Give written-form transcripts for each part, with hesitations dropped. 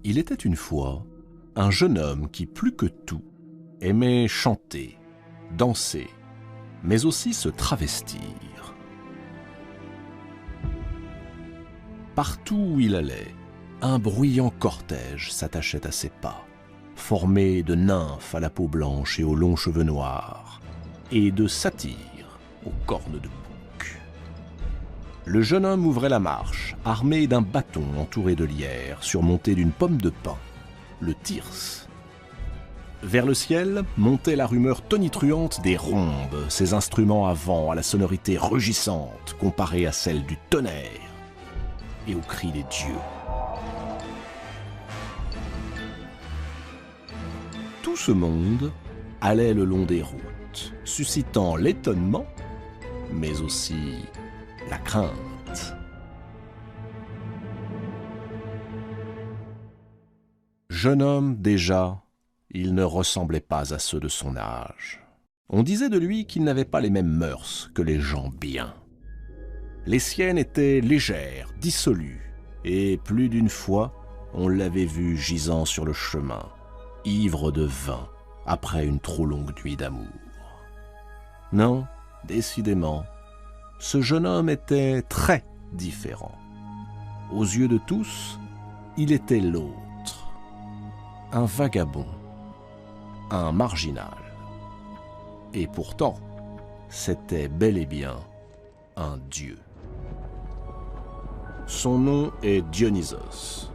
Il était une fois un jeune homme qui, plus que tout, aimait chanter, danser, mais aussi se travestir. Partout où il allait, un bruyant cortège s'attachait à ses pas, formé de nymphes à la peau blanche et aux longs cheveux noirs, et de satyres aux cornes de bouc. Le jeune homme ouvrait la marche, armé d'un bâton entouré de lierre, surmonté d'une pomme de pin, le thyrse. Vers le ciel montait la rumeur tonitruante des rhombes, ces instruments à vent à la sonorité rugissante comparée à celle du tonnerre et aux cris des dieux. Tout ce monde allait le long des routes, suscitant l'étonnement, mais aussi la crainte. Jeune homme déjà, il ne ressemblait pas à ceux de son âge. On disait de lui qu'il n'avait pas les mêmes mœurs que les gens bien. Les siennes étaient légères, dissolues, et plus d'une fois, on l'avait vu gisant sur le chemin, ivre de vin, après une trop longue nuit d'amour. Non, décidément, ce jeune homme était très différent. Aux yeux de tous, il était l'autre, un vagabond, un marginal. Et pourtant, c'était bel et bien un dieu. Son nom est Dionysos.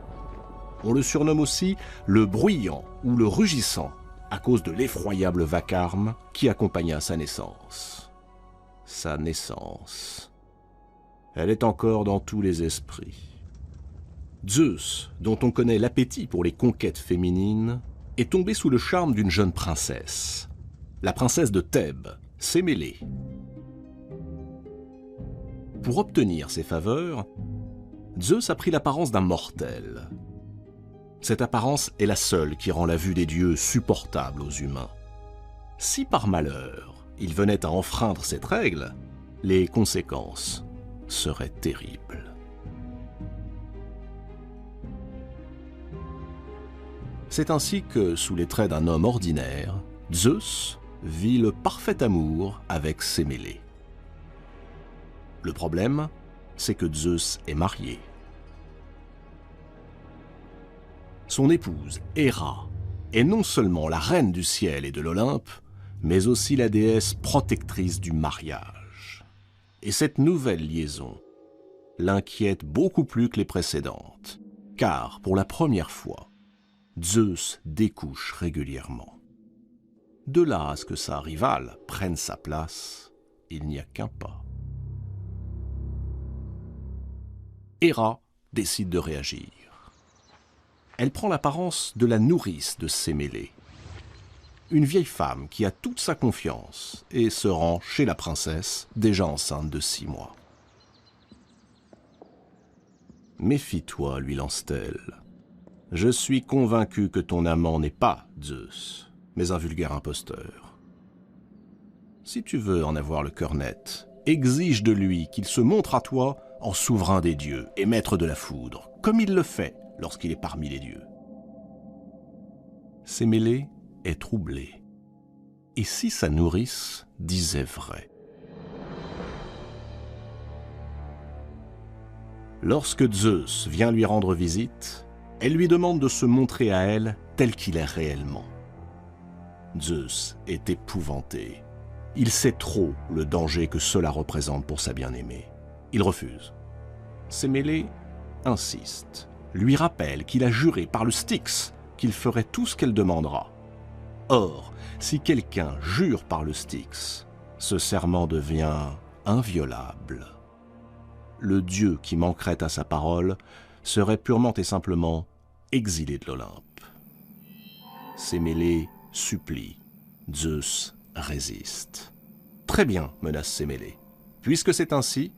On le surnomme aussi le bruyant ou le rugissant à cause de l'effroyable vacarme qui accompagna sa naissance. Sa naissance. Elle est encore dans tous les esprits. Zeus, dont on connaît l'appétit pour les conquêtes féminines, est tombé sous le charme d'une jeune princesse, la princesse de Thèbes, Sémélé. Pour obtenir ses faveurs, Zeus a pris l'apparence d'un mortel. Cette apparence est la seule qui rend la vue des dieux supportable aux humains. Si par malheur, il venait à enfreindre cette règle, les conséquences seraient terribles. C'est ainsi que, sous les traits d'un homme ordinaire, Zeus vit le parfait amour avec Sémélé. Le problème, c'est que Zeus est marié. Son épouse, Héra, est non seulement la reine du ciel et de l'Olympe, mais aussi la déesse protectrice du mariage. Et cette nouvelle liaison l'inquiète beaucoup plus que les précédentes, car, pour la première fois, Zeus découche régulièrement. De là à ce que sa rivale prenne sa place, il n'y a qu'un pas. Héra décide de réagir. Elle prend l'apparence de la nourrice de Sémélé, une vieille femme qui a toute sa confiance et se rend chez la princesse, déjà enceinte de 6 mois. « Méfie-toi, lui lance-t-elle. Je suis convaincu que ton amant n'est pas Zeus, mais un vulgaire imposteur. Si tu veux en avoir le cœur net, exige de lui qu'il se montre à toi en souverain des dieux et maître de la foudre, comme il le fait lorsqu'il est parmi les dieux. » Sémélé est troublé. Et si sa nourrice disait vrai? Lorsque Zeus vient lui rendre visite, elle lui demande de se montrer à elle tel qu'il est réellement. Zeus est épouvanté. Il sait trop le danger que cela représente pour sa bien-aimée. Il refuse. Sémélé insiste, lui rappelle qu'il a juré par le Styx qu'il ferait tout ce qu'elle demandera. Or, si quelqu'un jure par le Styx, ce serment devient inviolable. Le dieu qui manquerait à sa parole serait purement et simplement exilé de l'Olympe. Sémélé supplie. Zeus résiste. « Très bien, menace Sémélé. Puisque c'est ainsi,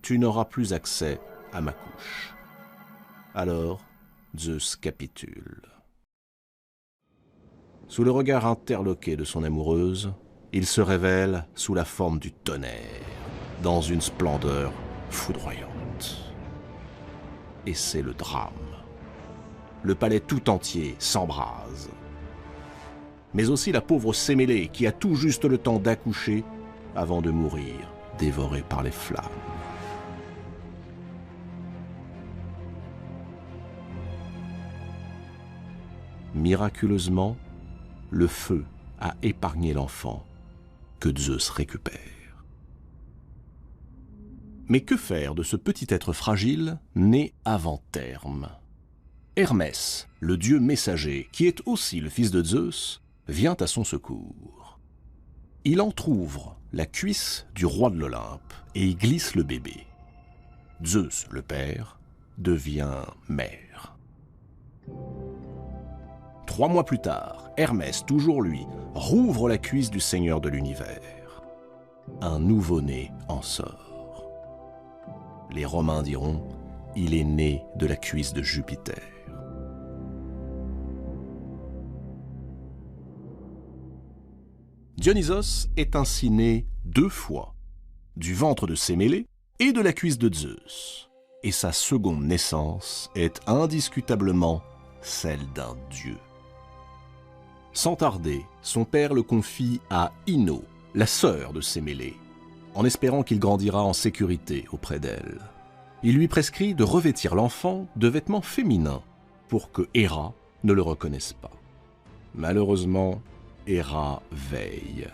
tu n'auras plus accès à ma couche. » Alors, Zeus capitule. Sous le regard interloqué de son amoureuse, il se révèle sous la forme du tonnerre, dans une splendeur foudroyante. Et c'est le drame. le palais tout entier s'embrase. Mais aussi la pauvre Sémélé qui a tout juste le temps d'accoucher avant de mourir, dévorée par les flammes. Miraculeusement, le feu a épargné l'enfant que Zeus récupère. Mais que faire de ce petit être fragile né avant terme? Hermès, le dieu messager, qui est aussi le fils de Zeus, vient à son secours. Il entr'ouvre la cuisse du roi de l'Olympe et y glisse le bébé. Zeus, le père, devient mère. 3 mois plus tard, Hermès, toujours lui, rouvre la cuisse du seigneur de l'univers. Un nouveau-né en sort. Les Romains diront, il est né de la cuisse de Jupiter. Dionysos est ainsi né 2 fois, du ventre de Sémélé et de la cuisse de Zeus. Et sa seconde naissance est indiscutablement celle d'un dieu. Sans tarder, son père le confie à Ino, la sœur de Sémélé, en espérant qu'il grandira en sécurité auprès d'elle. Il lui prescrit de revêtir l'enfant de vêtements féminins pour que Héra ne le reconnaisse pas. Malheureusement, Héra veille.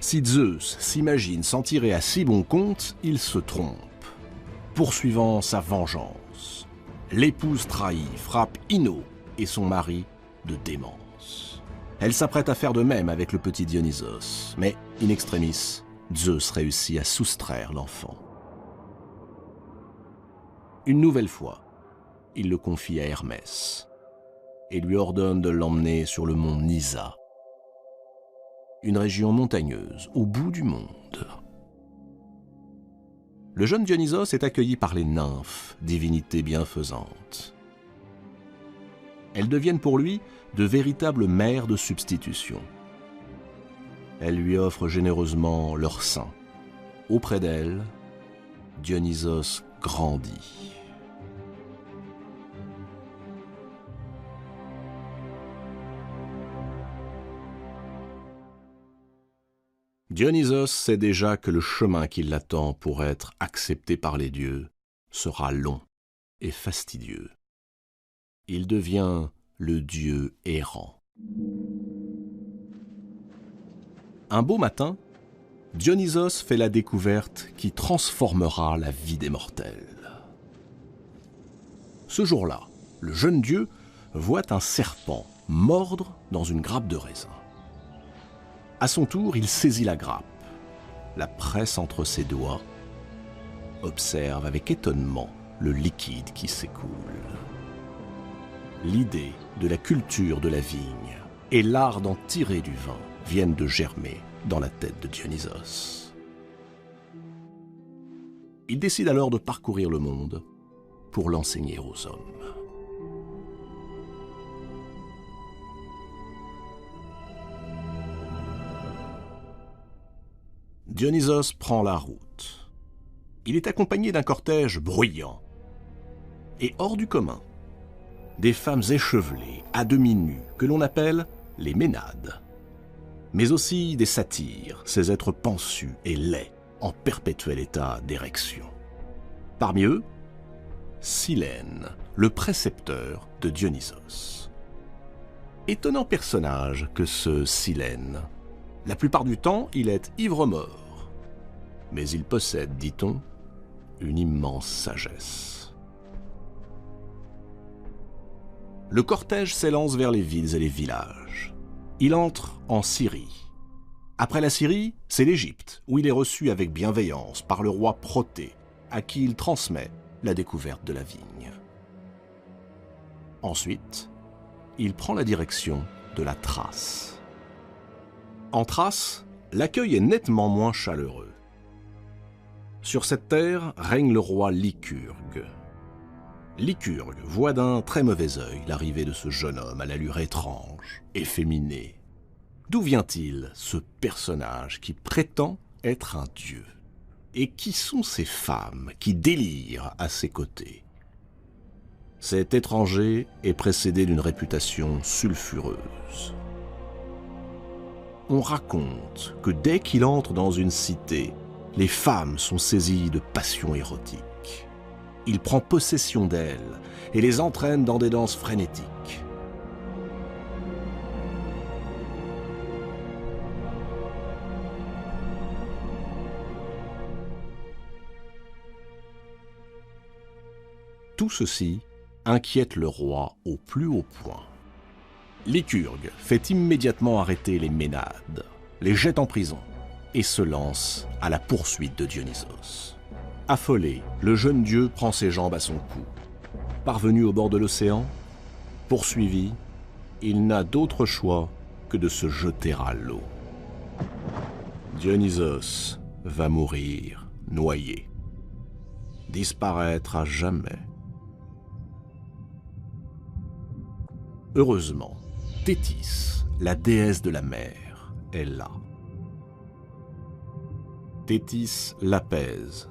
Si Zeus s'imagine s'en tirer à si bon compte, il se trompe. Poursuivant sa vengeance, l'épouse trahie frappe Ino et son mari de démence. Elle s'apprête à faire de même avec le petit Dionysos, mais in extremis, Zeus réussit à soustraire l'enfant. Une nouvelle fois, il le confie à Hermès et lui ordonne de l'emmener sur le mont Nysa, une région montagneuse au bout du monde. Le jeune Dionysos est accueilli par les nymphes, divinités bienfaisantes. Elles deviennent pour lui de véritables mères de substitution. Elles lui offrent généreusement leur sein. Auprès d'elles, Dionysos grandit. Dionysos sait déjà que le chemin qui l'attend pour être accepté par les dieux sera long et fastidieux. Il devient le dieu errant. Un beau matin, Dionysos fait la découverte qui transformera la vie des mortels. Ce jour-là, le jeune dieu voit un serpent mordre dans une grappe de raisin. À son tour, il saisit la grappe, la presse entre ses doigts, observe avec étonnement le liquide qui s'écoule. L'idée de la culture de la vigne et l'art d'en tirer du vin viennent de germer dans la tête de Dionysos. Il décide alors de parcourir le monde pour l'enseigner aux hommes. Dionysos prend la route. Il est accompagné d'un cortège bruyant et hors du commun. Des femmes échevelées, à demi nues, que l'on appelle les Ménades. Mais aussi des satyres, ces êtres pansus et laids, en perpétuel état d'érection. Parmi eux, Silène, le précepteur de Dionysos. Étonnant personnage que ce Silène. La plupart du temps, il est ivre-mort. Mais il possède, dit-on, une immense sagesse. Le cortège s'élance vers les villes et les villages. Il entre en Syrie. Après la Syrie, c'est l'Égypte, où il est reçu avec bienveillance par le roi Protée, à qui il transmet la découverte de la vigne. Ensuite, il prend la direction de la Thrace. En Thrace, l'accueil est nettement moins chaleureux. Sur cette terre règne le roi Lycurgue. Lycurgue voit d'un très mauvais œil l'arrivée de ce jeune homme à l'allure étrange, efféminé. D'où vient-il, ce personnage qui prétend être un dieu? Et qui sont ces femmes qui délirent à ses côtés? Cet étranger est précédé d'une réputation sulfureuse. On raconte que dès qu'il entre dans une cité, les femmes sont saisies de passions érotiques. Il prend possession d'elles et les entraîne dans des danses frénétiques. Tout ceci inquiète le roi au plus haut point. Lycurgue fait immédiatement arrêter les Ménades, les jette en prison et se lance à la poursuite de Dionysos. Affolé, le jeune dieu prend ses jambes à son cou. Parvenu au bord de l'océan, poursuivi, il n'a d'autre choix que de se jeter à l'eau. Dionysos va mourir noyé, disparaître à jamais. Heureusement, Thétis, la déesse de la mer, est là. Thétis l'apaise,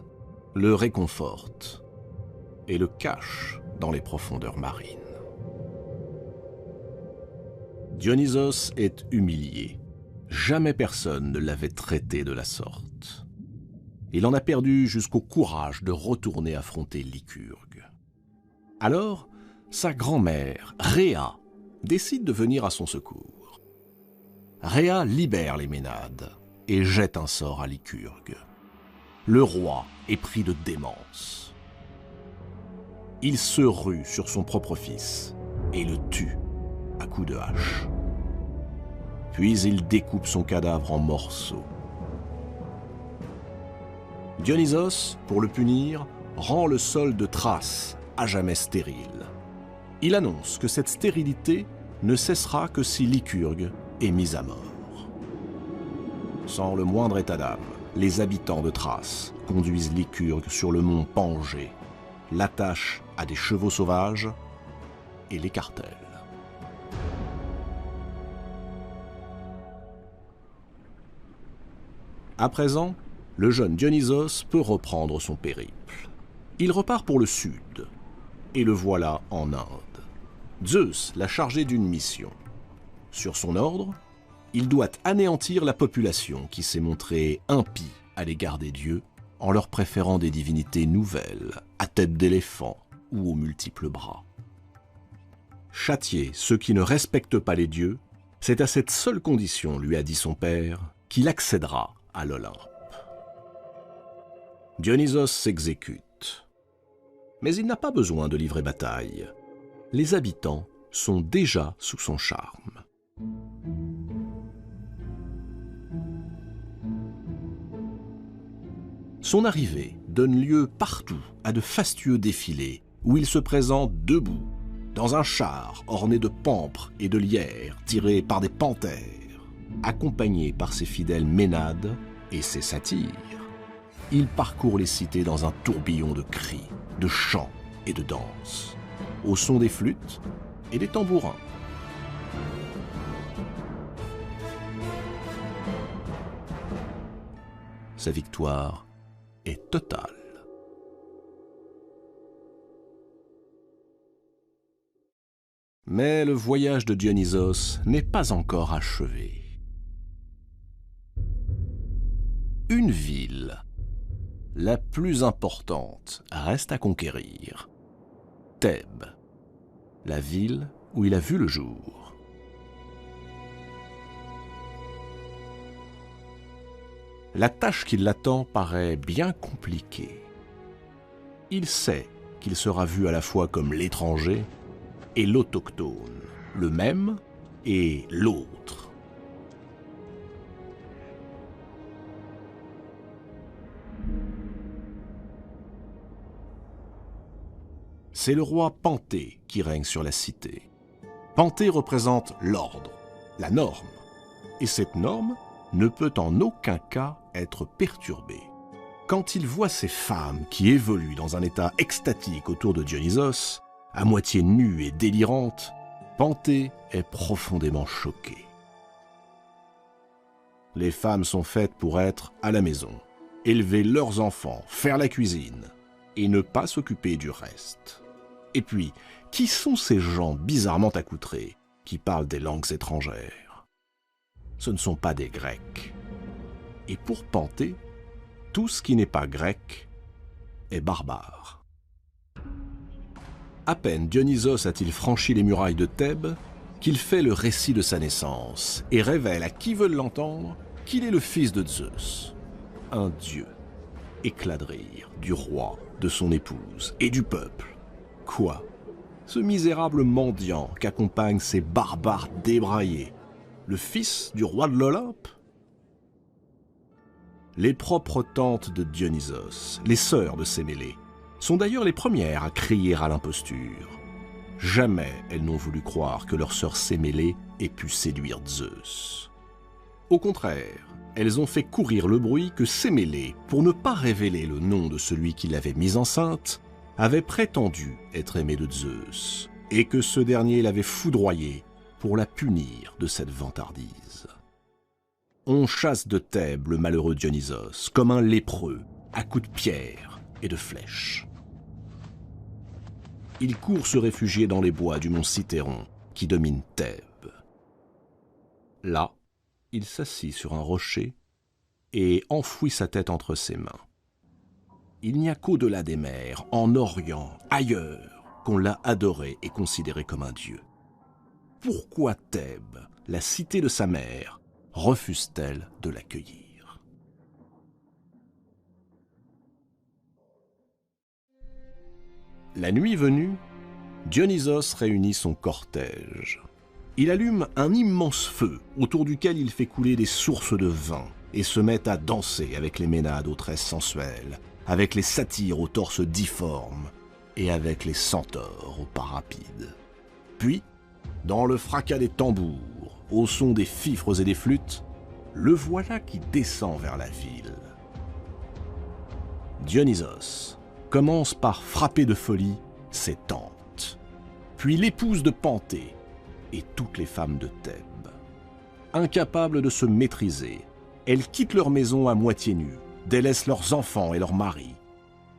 le réconforte et le cache dans les profondeurs marines. Dionysos est humilié. Jamais personne ne l'avait traité de la sorte. Il en a perdu jusqu'au courage de retourner affronter Lycurgue. Alors, sa grand-mère, Rhéa, décide de venir à son secours. Rhéa libère les Ménades et jette un sort à Lycurgue. Le roi est pris de démence. Il se rue sur son propre fils et le tue à coups de hache. Puis il découpe son cadavre en morceaux. Dionysos, pour le punir, rend le sol de Thrace à jamais stérile. Il annonce que cette stérilité ne cessera que si Lycurgue est mis à mort. Sans le moindre état d'âme, les habitants de Thrace conduisent Lycurgue sur le mont Pangée, l'attachent à des chevaux sauvages et l'écartèlent. À présent, le jeune Dionysos peut reprendre son périple. Il repart pour le sud, et le voilà en Inde. Zeus l'a chargé d'une mission. Sur son ordre, il doit anéantir la population qui s'est montrée impie à l'égard des dieux en leur préférant des divinités nouvelles, à tête d'éléphant ou aux multiples bras. Châtier ceux qui ne respectent pas les dieux, c'est à cette seule condition, lui a dit son père, qu'il accédera à l'Olympe. Dionysos s'exécute. Mais il n'a pas besoin de livrer bataille. Les habitants sont déjà sous son charme. Son arrivée donne lieu partout à de fastueux défilés où il se présente debout, dans un char orné de pampres et de lierres tirés par des panthères, accompagné par ses fidèles Ménades et ses satyres. Il parcourt les cités dans un tourbillon de cris, de chants et de danses, au son des flûtes et des tambourins. Sa victoire est totale. Mais le voyage de Dionysos n'est pas encore achevé. Une ville, la plus importante, reste à conquérir. Thèbes, la ville où il a vu le jour. La tâche qui l'attend paraît bien compliquée. Il sait qu'il sera vu à la fois comme l'étranger et l'autochtone, le même et l'autre. C'est le roi Panthée qui règne sur la cité. Panthée représente l'ordre, la norme, et cette norme ne peut en aucun cas être perturbée. Quand il voit ces femmes qui évoluent dans un état extatique autour de Dionysos, à moitié nues et délirantes, Panthée est profondément choqué. Les femmes sont faites pour être à la maison, élever leurs enfants, faire la cuisine et ne pas s'occuper du reste. Et puis, qui sont ces gens bizarrement accoutrés qui parlent des langues étrangères? Ce ne sont pas des Grecs. Et pour Panthée, tout ce qui n'est pas grec est barbare. À peine Dionysos a-t-il franchi les murailles de Thèbes qu'il fait le récit de sa naissance et révèle à qui veut l'entendre qu'il est le fils de Zeus, un dieu. Éclat de rire du roi, de son épouse et du peuple. Quoi? Ce misérable mendiant qu'accompagnent ces barbares débraillés, le fils du roi de l'Olympe? Les propres tantes de Dionysos, les sœurs de Sémélé, sont d'ailleurs les premières à crier à l'imposture. Jamais elles n'ont voulu croire que leur sœur Sémélé ait pu séduire Zeus. Au contraire, elles ont fait courir le bruit que Sémélé, pour ne pas révéler le nom de celui qui l'avait mise enceinte, avait prétendu être aimé de Zeus, et que ce dernier l'avait foudroyée pour la punir de cette vantardise. On chasse de Thèbes le malheureux Dionysos comme un lépreux, à coups de pierre et de flèches. Il court se réfugier dans les bois du mont Cithéron, qui domine Thèbes. Là, il s'assit sur un rocher et enfouit sa tête entre ses mains. Il n'y a qu'au-delà des mers, en Orient, ailleurs, qu'on l'a adoré et considéré comme un dieu. Pourquoi Thèbes, la cité de sa mère, refuse-t-elle de l'accueillir? La nuit venue, Dionysos réunit son cortège. Il allume un immense feu autour duquel il fait couler des sources de vin et se met à danser avec les ménades aux tresses sensuelles, avec les satyres aux torses difformes et avec les centaures aux pas rapides. Puis, dans le fracas des tambours, au son des fifres et des flûtes, le voilà qui descend vers la ville. Dionysos commence par frapper de folie ses tantes, puis l'épouse de Panthée et toutes les femmes de Thèbes. Incapables de se maîtriser, elles quittent leur maison à moitié nues, délaissent leurs enfants et leurs maris.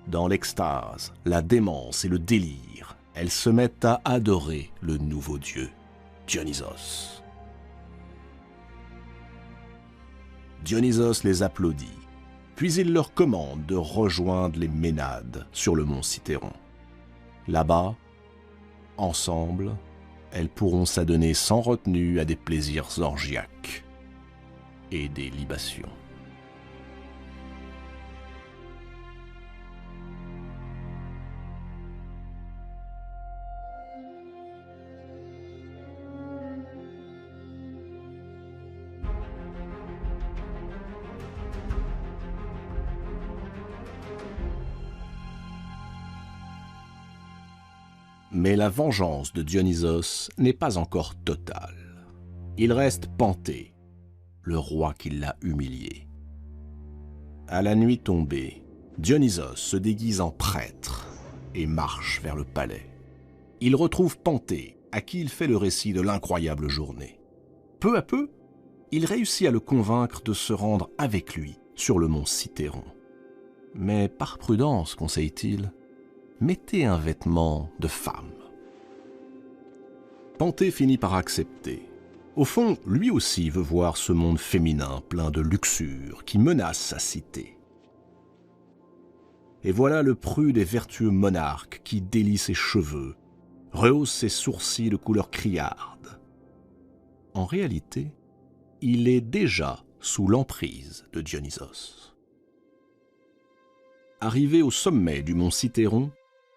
Dans l'extase, la démence et le délire, elles se mettent à adorer le nouveau dieu, Dionysos. Dionysos les applaudit, puis il leur commande de rejoindre les Ménades sur le mont Cithéron. Là-bas, ensemble, elles pourront s'adonner sans retenue à des plaisirs orgiaques et des libations. Mais la vengeance de Dionysos n'est pas encore totale. Il reste Panthée, le roi qui l'a humilié. À la nuit tombée, Dionysos se déguise en prêtre et marche vers le palais. Il retrouve Panthée, à qui il fait le récit de l'incroyable journée. Peu à peu, il réussit à le convaincre de se rendre avec lui sur le mont Cithéron. Mais par prudence, conseille-t-il, mettez un vêtement de femme. Panthée finit par accepter. Au fond, lui aussi veut voir ce monde féminin plein de luxure qui menace sa cité. Et voilà le prude et vertueux monarque qui délie ses cheveux, rehausse ses sourcils de couleur criarde. En réalité, il est déjà sous l'emprise de Dionysos. Arrivé au sommet du mont Cithéron,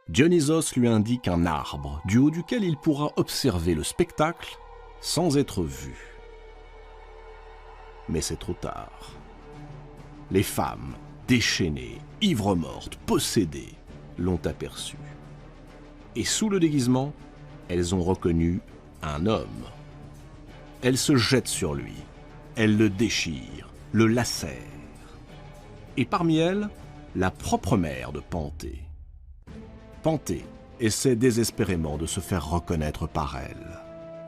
Dionysos lui indique un arbre du haut duquel il pourra observer le spectacle sans être vu. Mais c'est trop tard. Les femmes, déchaînées, ivres-mortes, possédées, l'ont aperçu. Et sous le déguisement, elles ont reconnu un homme. Elles se jettent sur lui, elles le déchirent, le lacèrent. Et parmi elles, la propre mère de Panthée. Panthée essaie désespérément de se faire reconnaître par elle.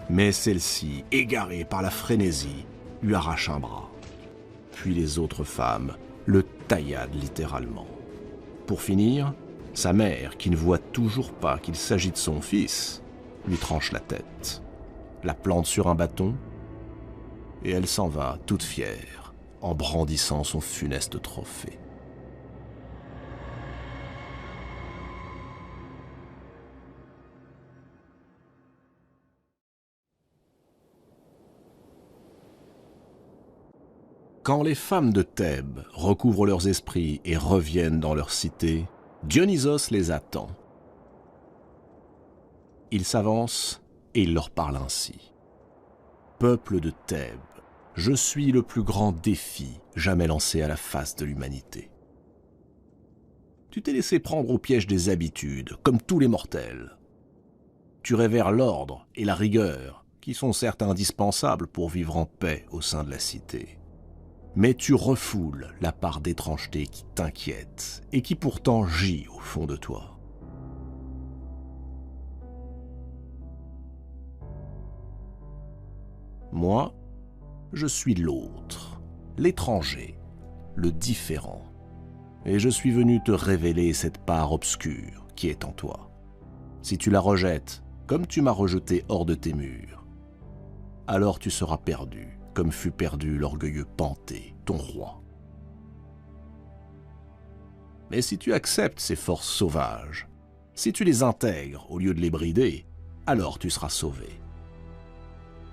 Mais celle-ci, égarée par la frénésie, lui arrache un bras. Puis les autres femmes le tailladent littéralement. Pour finir, Sa mère, qui ne voit toujours pas qu'il s'agit de son fils, lui tranche la tête, la plante sur un bâton, et elle s'en va, toute fière, en brandissant son funeste trophée. Quand les femmes de Thèbes recouvrent leurs esprits et reviennent dans leur cité, Dionysos les attend. Il s'avance et il leur parle ainsi. « Peuple de Thèbes, je suis le plus grand défi jamais lancé à la face de l'humanité. Tu t'es laissé prendre au piège des habitudes, comme tous les mortels. Tu révères l'ordre et la rigueur, qui sont certes indispensables pour vivre en paix au sein de la cité. Mais tu refoules la part d'étrangeté qui t'inquiète et qui pourtant gît au fond de toi. Moi, je suis l'autre, l'étranger, le différent. Et je suis venu te révéler cette part obscure qui est en toi. Si tu la rejettes, comme tu m'as rejeté hors de tes murs, alors tu seras perdu, comme fut perdu l'orgueilleux Panthée, ton roi. Mais si tu acceptes ces forces sauvages, si tu les intègres au lieu de les brider, alors tu seras sauvé.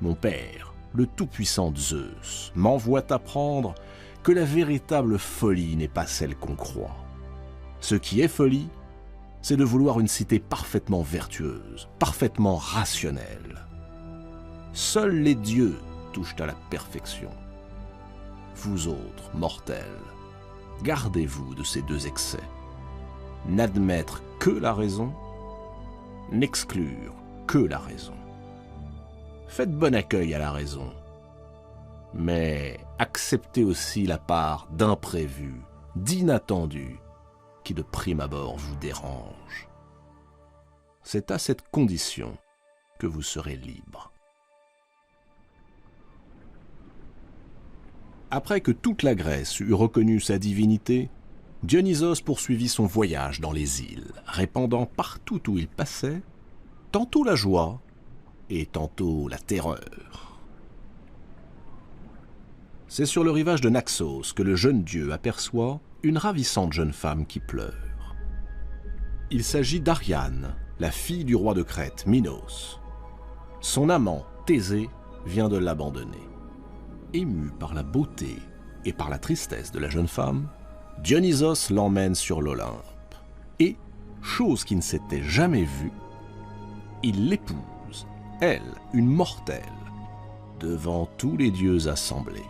Mon père, le tout-puissant Zeus, m'envoie t'apprendre que la véritable folie n'est pas celle qu'on croit. Ce qui est folie, c'est de vouloir une cité parfaitement vertueuse, parfaitement rationnelle. Seuls les dieux touchent à la perfection. Vous autres, mortels, gardez-vous de ces deux excès. N'admettre que la raison, n'exclure que la raison. Faites bon accueil à la raison, mais acceptez aussi la part d'imprévu, d'inattendu, qui de prime abord vous dérange. C'est à cette condition que vous serez libre. Après que toute la Grèce eut reconnu sa divinité, Dionysos poursuivit son voyage dans les îles, répandant partout où il passait, tantôt la joie et tantôt la terreur. C'est sur le rivage de Naxos que le jeune dieu aperçoit une ravissante jeune femme qui pleure. Il s'agit d'Ariane, la fille du roi de Crète, Minos. Son amant, Thésée, vient de l'abandonner. Ému par la beauté et par la tristesse de la jeune femme, Dionysos l'emmène sur l'Olympe. Et, chose qui ne s'était jamais vue, il l'épouse, elle, une mortelle, devant tous les dieux assemblés.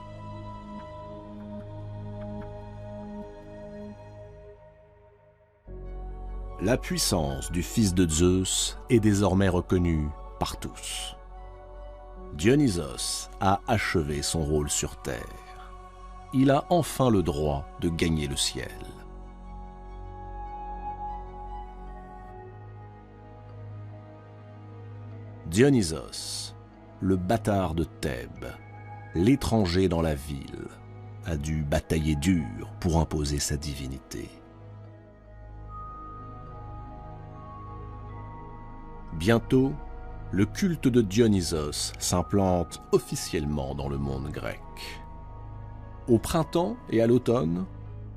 La puissance du fils de Zeus est désormais reconnue par tous. Dionysos a achevé son rôle sur Terre. Il a enfin le droit de gagner le ciel. Dionysos, le bâtard de Thèbes, l'étranger dans la ville, a dû batailler dur pour imposer sa divinité. Bientôt, le culte de Dionysos s'implante officiellement dans le monde grec. Au printemps et à l'automne,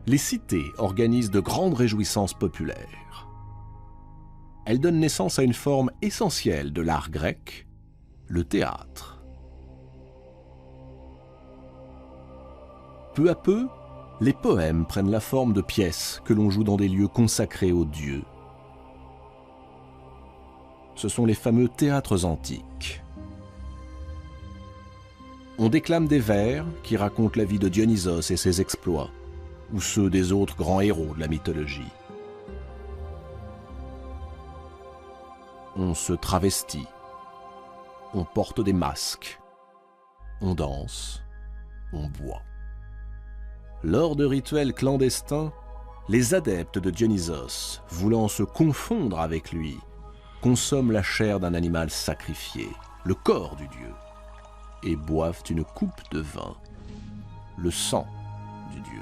les cités organisent de grandes réjouissances populaires. Elles donnent naissance à une forme essentielle de l'art grec, le théâtre. Peu à peu, les poèmes prennent la forme de pièces que l'on joue dans des lieux consacrés aux dieux. Ce sont les fameux théâtres antiques. On déclame des vers qui racontent la vie de Dionysos et ses exploits, ou ceux des autres grands héros de la mythologie. On se travestit, on porte des masques, on danse, on boit. Lors de rituels clandestins, les adeptes de Dionysos, voulant se confondre avec lui, consomment la chair d'un animal sacrifié, le corps du dieu, et boivent une coupe de vin, le sang du dieu.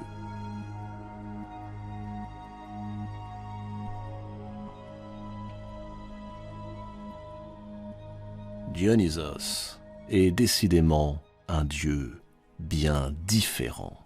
Dionysos est décidément un dieu bien différent.